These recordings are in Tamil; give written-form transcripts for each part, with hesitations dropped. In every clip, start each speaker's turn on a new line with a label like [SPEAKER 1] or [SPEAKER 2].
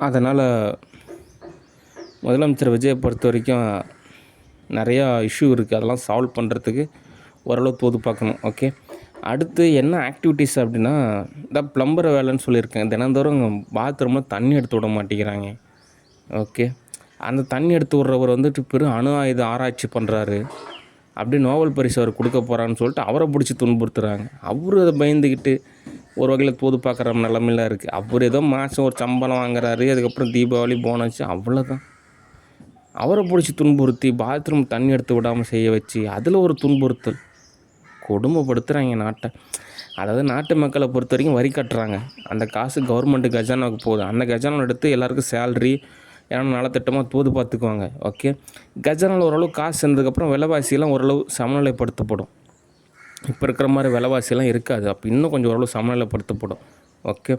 [SPEAKER 1] அதனால் முதலமைச்சர் விஜயை பொறுத்த வரைக்கும் நிறையா இஷ்யூ இருக்குது. அதெல்லாம் சால்வ் பண்ணுறதுக்கு ஓரளவு தோது பார்க்கணும். ஓகே, அடுத்து என்ன ஆக்டிவிட்டீஸ் அப்படின்னா, இந்த ப்ளம்பர் வேலைன்னு சொல்லியிருக்கேன். தினந்தோறும் பாத்ரூமில் தண்ணி எடுத்து விட மாட்டேங்கிறாங்க. ஓகே, அந்த தண்ணி எடுத்து விட்றவர் வந்துட்டு பெரும் அணு ஆயுத ஆராய்ச்சி பண்ணுறாரு, அப்படி நோபல் பரிசு அவர் கொடுக்க போகிறான்னு சொல்லிட்டு அவரை பிடிச்சி துன்புறுத்துறாங்க. அவரு அதை பயந்துக்கிட்டு ஒரு வகையில் தோது பார்க்குற நிலமையில இருக்குது. அவர் ஏதோ மாதம் ஒரு சம்பளம் வாங்குறாரு, அதுக்கப்புறம் தீபாவளி போனஸ் அவ்வளோதான். அவரை பிடிச்சி துன்புறுத்தி பாத்ரூம் தண்ணி எடுத்து விடாமல் செய்ய வச்சு அதில் ஒரு துன்புறுத்தல், கொடுமைப்படுத்துகிறாங்க நாட்டை. அதாவது நாட்டு மக்களை பொறுத்த வரைக்கும் வரி கட்டுறாங்க, அந்த காசு கவர்மெண்ட்டு கஜானாவுக்கு போகுது. அந்த கஜானாவை எடுத்து எல்லாருக்கும் சேல்ரி ஏன்னா நலத்திட்டமாக தோது பார்த்துக்குவாங்க. ஓகே, கஜானாவில் ஓரளவு காசு சேர்ந்ததுக்கப்புறம் விலைவாசியெல்லாம் ஓரளவு சமநிலைப்படுத்தப்படும். இப்போ இருக்கிற மாதிரி விலைவாசியெல்லாம் இருக்காது. அப்போ இன்னும் கொஞ்சம் ஓரளவு சமநிலைப்படுத்தப்படும். ஓகே,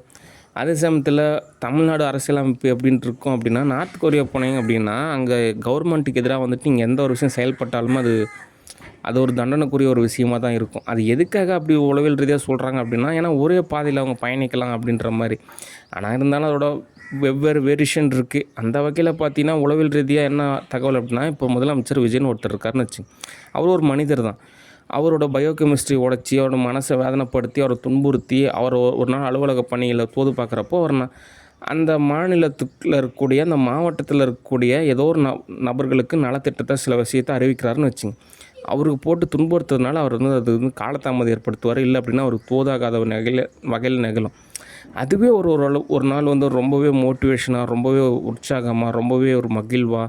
[SPEAKER 1] அதே சமயத்தில் தமிழ்நாடு அரசியலமைப்பு எப்படின்ட்டு இருக்கும் அப்படின்னா, நார்த் கொரியா போனீங்க அப்படின்னா அங்கே கவர்மெண்ட்டுக்கு எதிராக வந்துட்டு நீங்கள் எந்த ஒரு விஷயம் செயல்பட்டாலும் அது ஒரு தண்டனைக்குரிய ஒரு விஷயமாக தான் இருக்கும். அது எதுக்காக அப்படி உளவியல் ரீதியாக சொல்கிறாங்க அப்படின்னா, ஏன்னா ஒரே பாதையில் அவங்க பயணிக்கலாம் அப்படின்ற மாதிரி. ஆனால் இருந்தாலும் அதோட வெவ்வேறு வேரியேஷன் இருக்குது. அந்த வகையில் பார்த்தீங்கன்னா உளவியல் ரீதியாக என்ன தகவல் அப்படின்னா, இப்போ முதலமைச்சர் விஜய்னு ஒருத்தர் இருக்காருன்னு வச்சு, அவர் ஒரு மனிதர் தான். அவரோட பயோகெமிஸ்ட்ரி உடச்சி அவரோட மனசை வேதனைப்படுத்தி அவரை துன்புறுத்தி அவர் ஒரு நாள் அலுவலக பணியில் தோது பார்க்குறப்போ அவர் அந்த மாநிலத்துக்குள்ள இருக்கக்கூடிய அந்த மாவட்டத்தில் இருக்கக்கூடிய ஏதோ ஒரு நபர்களுக்கு நலத்திட்டத்தை சில விஷயத்தை அறிவிக்கிறாருன்னு வச்சுங்க. அவருக்கு போட்டு துன்புறுத்துறதுனால அவர் அது காலதாமதம் ஏற்படுத்துவார். இல்லை அப்படின்னா அவருக்கு தோதாகாத வகையில் நிகழும். அதுவே ஒரு நாள் ரொம்பவே மோட்டிவேஷனாக, ரொம்பவே உற்சாகமாக, ரொம்பவே ஒரு மகிழ்வாக,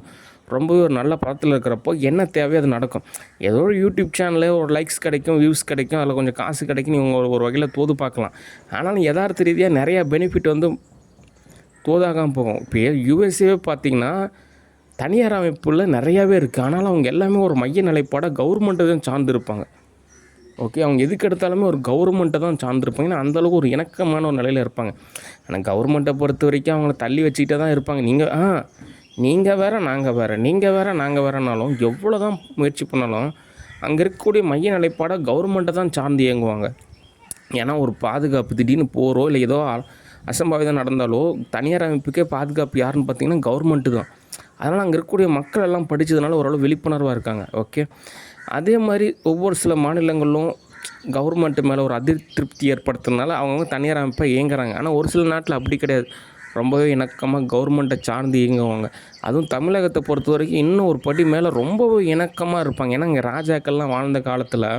[SPEAKER 1] ரொம்பவே ஒரு நல்ல படத்தில் இருக்கிறப்போ என்ன தேவையோ அது நடக்கும். ஏதோ ஒரு யூடியூப் சேனலில் ஒரு லைக்ஸ் கிடைக்கும், வியூஸ் கிடைக்கும், அதில் கொஞ்சம் காசு கிடைக்கும், நீங்கள் ஒரு வகையில் தோது பார்க்கலாம். ஆனாலும் யதார்த்த ரீதியாக நிறையா பெனிஃபிட் தோதாகாமல் போகும். இப்போ யூஎஸ்ஏவே பார்த்திங்கன்னா தனியார் அமைப்பில் நிறையாவே இருக்குது. ஆனாலும் அவங்க எல்லாமே ஒரு மைய நிலைப்பாடாக கவர்மெண்ட்டை தான் சார்ந்திருப்பாங்க. ஓகே, அவங்க எதுக்கு எடுத்தாலுமே ஒரு கவர்மெண்ட்டை தான் சார்ந்திருப்பாங்க. ஏன்னா அந்தளவுக்கு ஒரு இணக்கமான ஒரு நிலையில் இருப்பாங்க. ஆனால் கவர்மெண்ட்டை பொறுத்த வரைக்கும் அவங்கள தள்ளி வச்சுக்கிட்டே தான் இருப்பாங்க. நீங்கள் வேறு நாங்கள் வேறு, நீங்கள் வேறு நாங்கள் வேறுனாலும் எவ்வளோ தான் முயற்சி பண்ணாலும் அங்கே இருக்கக்கூடிய மைய நிலைப்பாடாக கவர்மெண்ட்டை தான் சார்ந்து இயங்குவாங்க. ஏன்னா ஒரு பாதுகாப்பு திடீர்னு போகிறோ இல்லை ஏதோ அசம்பாவிதம் நடந்தாலோ தனியார் அமைப்புக்கே பாதுகாப்பு யாருன்னு பார்த்திங்கன்னா கவர்மெண்ட்டு தான். அதனால் அங்கே இருக்கக்கூடிய மக்கள் எல்லாம் படித்ததுனால ஓரளவு விழிப்புணர்வாக இருக்காங்க. ஓகே, அதே மாதிரி ஒவ்வொரு சில மாநிலங்களிலும் கவர்மெண்ட்டு மேலே ஒரு அதிருப்தி ஏற்படுத்துறதுனால அவங்கவுங்க தனியார் அமைப்பை இயங்குறாங்க. ஆனால் ஒரு சில நாட்டில் அப்படி கிடையாது, ரொம்பவே இணக்கமாக கவர்மெண்ட்டை சார்ந்து இயங்குவாங்க. அதுவும் தமிழகத்தை பொறுத்த வரைக்கும் இன்னும் ஒரு படி மேலே ரொம்பவே இணக்கமாக இருப்பாங்க. ஏன்னா இங்கே ராஜாக்கள்லாம் வாழ்ந்த காலத்தில்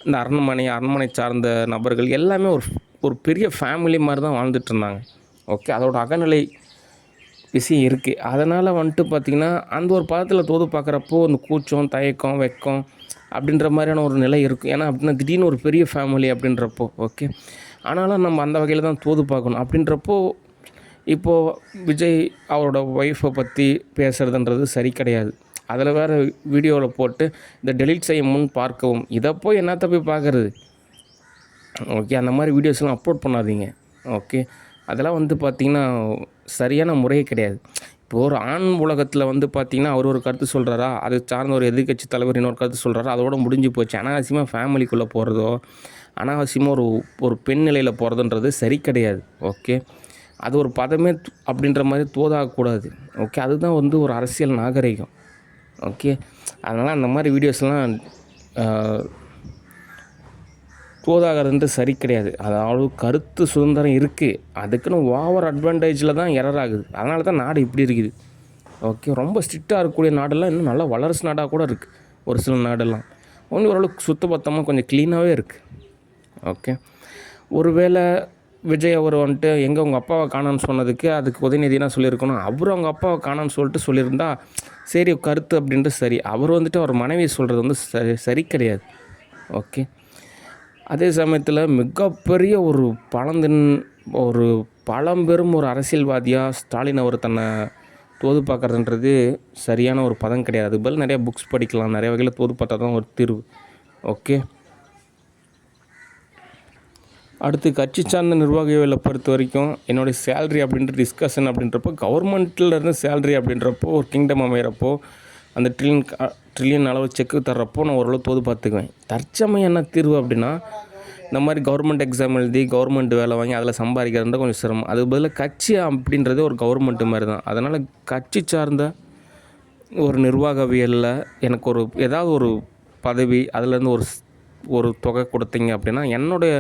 [SPEAKER 1] இந்த அரண்மனை சார்ந்த நபர்கள் எல்லாமே ஒரு பெரிய ஃபேமிலி மாதிரி தான் வாழ்ந்துட்டு இருந்தாங்க. ஓகே, அதோட அகநிலை விஷயம் இருக்குது. அதனால் பார்த்திங்கன்னா அந்த ஒரு பதத்தில் தோது பார்க்குறப்போ அந்த கூச்சம், தயக்கம், வெக்கம் அப்படின்ற மாதிரியான ஒரு நிலை இருக்கும். ஏன்னா அப்படின்னா திடீர்னு ஒரு பெரிய ஃபேமிலி அப்படின்றப்போ. ஓகே, ஆனாலும் நம்ம அந்த வகையில் தான் தோது பார்க்கணும். அப்படின்றப்போ இப்போது விஜய் அவரோட ஒய்ஃபை பற்றி பேசுகிறதுன்றது சரி கிடையாது. அதில் வேறு வீடியோவில் போட்டு இந்த டெலீட் செய்ய முன் பார்க்கவும், இதை போய் என்னத்தை போய் பார்க்குறது. ஓகே, அந்த மாதிரி வீடியோஸ்லாம் அப்லோட் பண்ணாதீங்க. ஓகே, அதெல்லாம் பார்த்திங்கன்னா சரியான முறையே கிடையாது. இப்போது ஒரு ஆண் உலகத்தில் பார்த்திங்கன்னா அவர் ஒரு கருத்து சொல்கிறாரா, அது சார்ந்த ஒரு எதிர்க்கட்சி தலைவர் இன்னொரு கருத்து சொல்கிறாரா, அதோட முடிஞ்சு போச்சு. அனாவசியமாக ஃபேமிலிக்குள்ளே போகிறதோ, அனாவசியமாக ஒரு பெண் நிலையில் போகிறதுன்றது சரி கிடையாது. ஓகே, அது ஒரு பதமே அப்படின்ற மாதிரி தோதாகக்கூடாது. ஓகே, அதுதான் ஒரு அரசியல் நாகரிகம். ஓகே, அதனால் அந்த மாதிரி வீடியோஸ்லாம் தோதாகிறதுன்ட்டு சரி கிடையாது. அதாவது கருத்து சுதந்திரம் இருக்குது, அதுக்குன்னு ஓவர் அட்வான்டேஜில் தான் எரர் ஆகுது. அதனால தான் நாடு இப்படி இருக்குது. ஓகே, ரொம்ப ஸ்ட்ரிக்டாக இருக்கக்கூடிய நாடெல்லாம் இன்னும் நல்லா வளர்ச்சி நாடாக கூட இருக்குது. ஒரு சில நாடெல்லாம் ஓரளவுக்கு சுத்தபத்தமாக கொஞ்சம் க்ளீனாகவே இருக்குது. ஓகே, ஒருவேளை விஜய் அவர் எங்கே உங்கள் அப்பாவை காணான்னு சொன்னதுக்கு அதுக்கு உதயநிதினா சொல்லியிருக்கணும். அவர் அவங்க அப்பாவை காணான்னு சொல்லிட்டு சொல்லியிருந்தா சரி கருத்து அப்படின்ட்டு சரி. அவர் அவர் மனைவி சொல்கிறது சரி கிடையாது. ஓகே, அதே சமயத்தில் மிகப்பெரிய ஒரு பழம்பெரும் ஒரு அரசியல்வாதியாக ஸ்டாலின் அவர் தன்னை தோது பார்க்குறதுன்றது சரியான ஒரு பதம் கிடையாது. அது பதில் நிறையா புக்ஸ் படிக்கலாம், நிறைய வகையில் தோது பார்த்தா தான் ஒரு தீர்வு. ஓகே, அடுத்து கட்சி சார்ந்த நிர்வாகிகளை பொறுத்த வரைக்கும் என்னுடைய சேல்ரி அப்படின்ற டிஸ்கஷன் அப்படின்றப்போ கவர்மெண்ட்டில் இருந்து சேல்ரி அப்படின்றப்போ ஒரு கிங்டம் அமைகிறப்போ அந்த ட்ரில்லியன் அளவு செக்கு தர்றப்போ நான் ஓரளவு தோது பார்த்துக்குவேன். தற்சமயம் என்ன தீர்வு அப்படின்னா, இந்த மாதிரி கவர்மெண்ட் எக்ஸாம் எழுதி கவர்மெண்ட் வேலை வாங்கி அதில் சம்பாதிக்கிறதுன்ற கொஞ்சம் சிரமம். அதுக்கு பதிலாக கட்சி அப்படின்றது ஒரு கவர்மெண்ட்டு மாதிரி தான். அதனால் கட்சி சார்ந்த ஒரு நிர்வாகவியலில் எனக்கு ஏதாவது ஒரு பதவி அதிலேருந்து ஒரு தொகை கொடுத்தீங்க அப்படின்னா என்னுடைய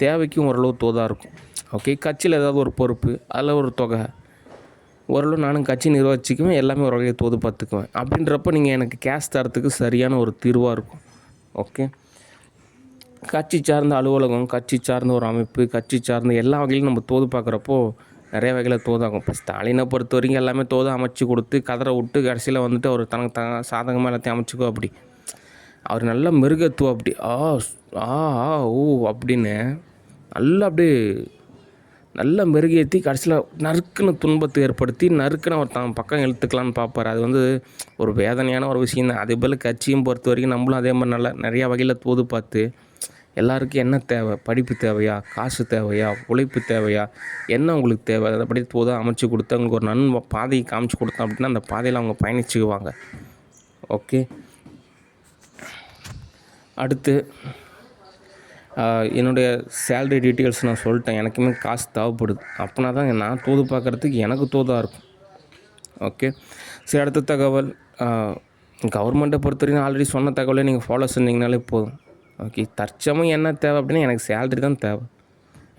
[SPEAKER 1] தேவைக்கும் ஓரளவு தோதாக இருக்கும். ஓகே, கட்சியில் ஏதாவது ஒரு பொறுப்பு அதில் ஒரு தொகை ஓரளவு நானும் கட்சி நிர்வகிச்சுக்குவேன், எல்லாமே ஒரு வகையை தோது பார்த்துக்குவேன். அப்படின்றப்ப நீங்கள் எனக்கு கேஷ் தரத்துக்கு சரியான ஒரு தீர்வாக இருக்கும். ஓகே, கட்சி சார்ந்த அலுவலகம், கட்சி சார்ந்த ஒரு அமைப்பு, கட்சி சார்ந்த எல்லா வகையிலும் நம்ம தோது பார்க்குறப்போ நிறைய வகையில் தோதாகும். இப்போ ஸ்டாலினை பொறுத்த வரைக்கும் எல்லாமே தோது அமைச்சு கொடுத்து கதரை விட்டு கடைசியில் வந்துட்டு அவர் தனக்கு சாதகமாக எல்லாத்தையும் அமைச்சுக்கோ அப்படி. அவர் நல்லா மிருகத்துவம் அப்படி ஓ அப்படின்னு நல்லா அப்படியே நல்லா மெருகேற்றி கடைசியில் நறுக்குன்னு துன்பத்தை ஏற்படுத்தி நறுக்குன்னு அவர் தான் பக்கம் இழுத்துக்கலான்னு பார்ப்பார். அது ஒரு வேதனையான ஒரு விஷயம் தான். அதே போல் கட்சியும் பொறுத்த வரைக்கும் நம்மளும் அதே மாதிரி நல்லா நிறையா வகையில் தோது பார்த்து எல்லாருக்கும் என்ன தேவை, படிப்பு தேவையா, காசு தேவையா, உழைப்பு தேவையா, என்ன உங்களுக்கு தேவை, அதை படி தோதாக அமைச்சு கொடுத்து அவங்களுக்கு ஒரு பாதையை காமிச்சு கொடுத்தோம் அப்படின்னா அந்த பாதையில் அவங்க பயணிச்சுக்குவாங்க. ஓகே, அடுத்து என்னுடைய சேலரி டீட்டெயில்ஸ் நான் சொல்லிட்டேன். எனக்குமே காசு தேவைப்படுது. அப்படின்னா தான் நான் தோது பார்க்குறதுக்கு எனக்கு தோதாக இருக்கும். ஓகே, சரி, அடுத்த தகவல். கவர்மெண்ட்டை பொறுத்த வரைக்கும் ஆல்ரெடி சொன்ன தகவலே நீங்கள் ஃபாலோ செஞ்சிங்கனாலே போதும். ஓகே, தற்சமயம் என்ன தேவை அப்படின்னா எனக்கு சேலரி தான் தேவை,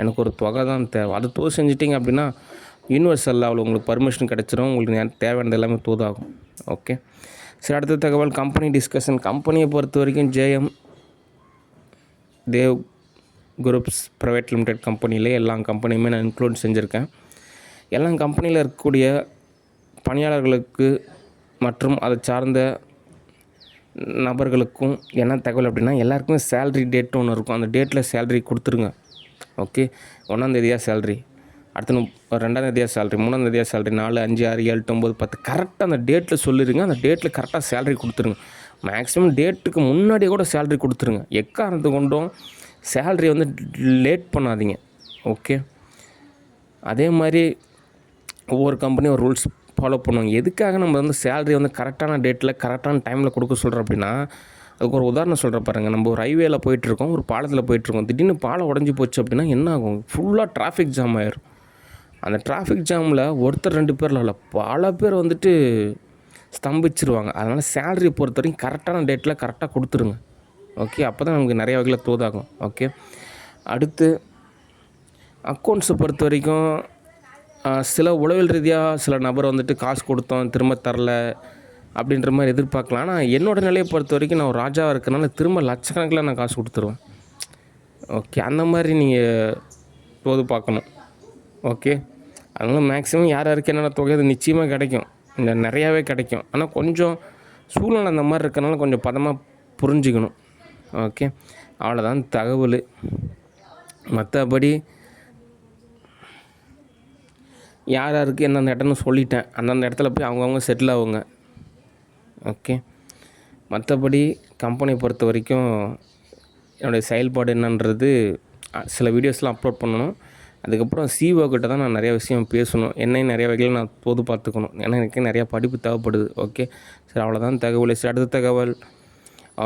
[SPEAKER 1] எனக்கு ஒரு தொகை தான் தேவை. அது தோது செஞ்சிட்டிங்க அப்படின்னா யூனிவர்சல் லெவலில் உங்களுக்கு பர்மிஷன் கிடச்சிரும், உங்களுக்கு தேவையானது எல்லாமே தோதாகும். ஓகே, சரி, அடுத்த தகவல் கம்பெனி டிஸ்கஷன். கம்பெனியை பொறுத்த வரைக்கும் JM Dev groups private limited கம்பெனியில் எல்லா கம்பெனியுமே நான் இன்க்ளூட் செஞ்சுருக்கேன். எல்லா கம்பெனியில் இருக்கக்கூடிய பணியாளர்களுக்கு மற்றும் அதை சார்ந்த நபர்களுக்கும் என்ன தகவல் அப்படின்னா எல்லாருக்குமே சேலரி டேட் ஒன்று இருக்கும். அந்த டேட்டில் சேலரி கொடுத்துருங்க. ஓகே, 1ஆந்தேதியாக சேலரி, அடுத்து 2ஆந்தேதியாக சேலரி, 3ஆந்தேதியாக சேலரி, 4, 5, 6, 7, 8, 9, 10 கரெக்டாக அந்த டேட்டில் சொல்லிடுங்க. அந்த டேட்டில் கரெக்டாக சேலரி கொடுத்துருங்க. மேக்ஸிமம் டேட்டுக்கு முன்னாடியே கூட சேலரி கொடுத்துருங்க. எக்காரணத்து கொண்டும் சேலரி லேட் பண்ணாதீங்க. ஓகே, அதே மாதிரி ஒவ்வொரு கம்பெனியும் ஒரு ரூல்ஸ் ஃபாலோ பண்ணுவாங்க. எதுக்காக நம்ம சேலரி கரெக்டான டேட்டில் கரெக்டான டைமில் கொடுக்க சொல்கிறோம் அப்படின்னா, அதுக்கு ஒரு உதாரணம் சொல்கிறேன் பாருங்கள். நம்ம ஒரு ஹைவேயில் போயிட்டுருக்கோம், ஒரு பாலத்தில் போயிட்டுருக்கோம். திடீர்னு பாலம் உடஞ்சி போச்சு அப்படின்னா என்ன ஆகும்? ஃபுல்லாக டிராஃபிக் ஜாம் ஆயிரும். அந்த டிராஃபிக் ஜாமில் ஒருத்தர் 2 பேரில் இல்லை, பல பேர் ஸ்தம்பிச்சிருவாங்க. அதனால் சேலரி பொறுத்த வரைக்கும் கரெக்டான டேட்டில் கரெக்டாக கொடுத்துருங்க. ஓகே, அப்போ தான் நமக்கு நிறைய வகையில் தோதாகும். ஓகே, அடுத்து அக்கௌண்ட்ஸை பொறுத்த வரைக்கும் சில உளவியல் ரீதியாக சில நபர் காசு கொடுத்தோம் திரும்ப தரல அப்படின்ற மாதிரி எதிர்பார்க்கலாம். ஆனால் என்னோடய நிலையை பொறுத்த வரைக்கும் நான் ஒரு ராஜாவாக இருக்கிறனால திரும்ப லட்சக்கணக்கில் நான் காசு கொடுத்துருவேன். ஓகே, அந்த மாதிரி நீங்கள் தோது பார்க்கணும். ஓகே, அதனால் மேக்ஸிமம் யார் யாருக்கு என்னென்ன தொகை அது நிச்சயமாக கிடைக்கும், நிறையாவே கிடைக்கும். ஆனால் கொஞ்சம் சூழ்நிலை அந்த மாதிரி இருக்கிறனால கொஞ்சம் பதமாக புரிஞ்சுக்கணும். ஓகே, அவ்வளோதான் தகவல். மற்றபடி யார் யாருக்கு எந்தெந்த இடம்னு சொல்லிட்டேன். அந்தந்த இடத்துல போய் அவங்கவுங்க செட்டில் ஆகுங்க. ஓகே, மற்றபடி கம்பெனியை பொறுத்த வரைக்கும் என்னுடைய செயல்பாடு என்னன்றது சில வீடியோஸ்லாம் அப்லோட் பண்ணணும். அதுக்கப்புறம் சிஓ கிட்ட தான் நான் நிறைய விஷயம் பேசணும். என்னையும் நிறைய வகையில் நான் தோது பார்த்துக்கணும். ஏன்னா எனக்கு நிறையா படிப்பு தேவைப்படுது. ஓகே, சரி, அவ்வளோதான் தகவல். சரி, அடுத்த தகவல்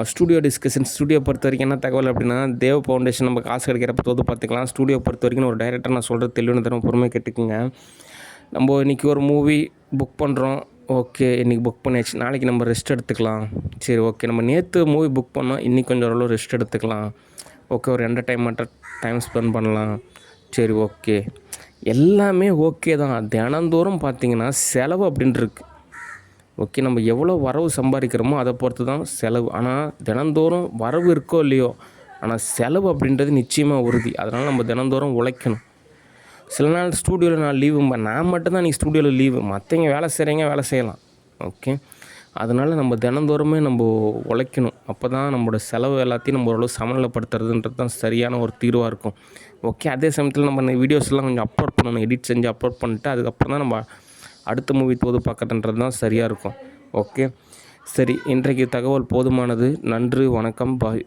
[SPEAKER 1] ஸ்டூடியோ டிஸ்கஷன். ஸ்டூடியோ பொறுத்த வரைக்கும் என்ன தகவல் அப்படின்னா, தேவ் ஃபவுண்டேஷன் நம்ம காசு கிடைக்கிறப்ப தோது பார்த்துக்கலாம். ஸ்டூடியோ பொறுத்த வரைக்கும் ஒரு டைரக்டர் நான் சொல்கிறது தெளிவான தரம் பொறுமையாக கேட்டுக்குங்க. நம்ம இன்றைக்கி ஒரு மூவி புக் பண்ணுறோம். ஓகே, இன்றைக்கி புக் பண்ணியாச்சு, நாளைக்கு நம்ம ரெஸ்ட் எடுத்துக்கலாம். சரி, ஓகே, நம்ம நேற்று மூவி புக் பண்ணோம், இன்றைக்கி கொஞ்சம் ஓரளவு ரெஸ்ட் எடுத்துக்கலாம். ஓகே, ஒரு என்டர்டைன்மெண்ட்டாக டைம் ஸ்பெண்ட் பண்ணலாம். சரி, ஓகே, எல்லாமே ஓகே தான். தினந்தோறும் பார்த்திங்கன்னா செலவு அப்படின்ட்டு இருக்குது. ஓகே, நம்ம எவ்வளோ வரவு சம்பாதிக்கிறோமோ அதை பொறுத்து தான் செலவு. ஆனால் தினந்தோறும் வரவு இருக்கோ இல்லையோ, ஆனால் செலவு அப்படின்றது நிச்சயமாக உறுதி. அதனால் நம்ம தினந்தோறும் உழைக்கணும். சில நாள் ஸ்டூடியோவில் நான் லீவு, நான் மட்டும்தான் நீ ஸ்டூடியோவில் லீவு, மற்றவங்க வேலை செய்கிறீங்க, வேலை செய்யலாம். ஓகே, அதனால் நம்ம தினந்தோறுமே நம்ம உழைக்கணும். அப்போ தான் நம்மளோட செலவு எல்லாத்தையும் நம்ம ஓரளவு சமநிலைப்படுத்துறதுன்றது தான் சரியான ஒரு தீர்வாக இருக்கும். ஓகே, அதே சமயத்தில் நம்ம வீடியோஸ்லாம் கொஞ்சம் அப்லோட் பண்ணணும், எடிட் செஞ்சு அப்லோட் பண்ணிட்டு அதுக்கப்புறம் தான் நம்ம அடுத்த மூவி தோது பார்க்கறதுன்றது தான் சரியாக இருக்கும். ஓகே, சரி, இன்றைக்கு தகவல் போதுமானது. நன்றி, வணக்கம், பாய்.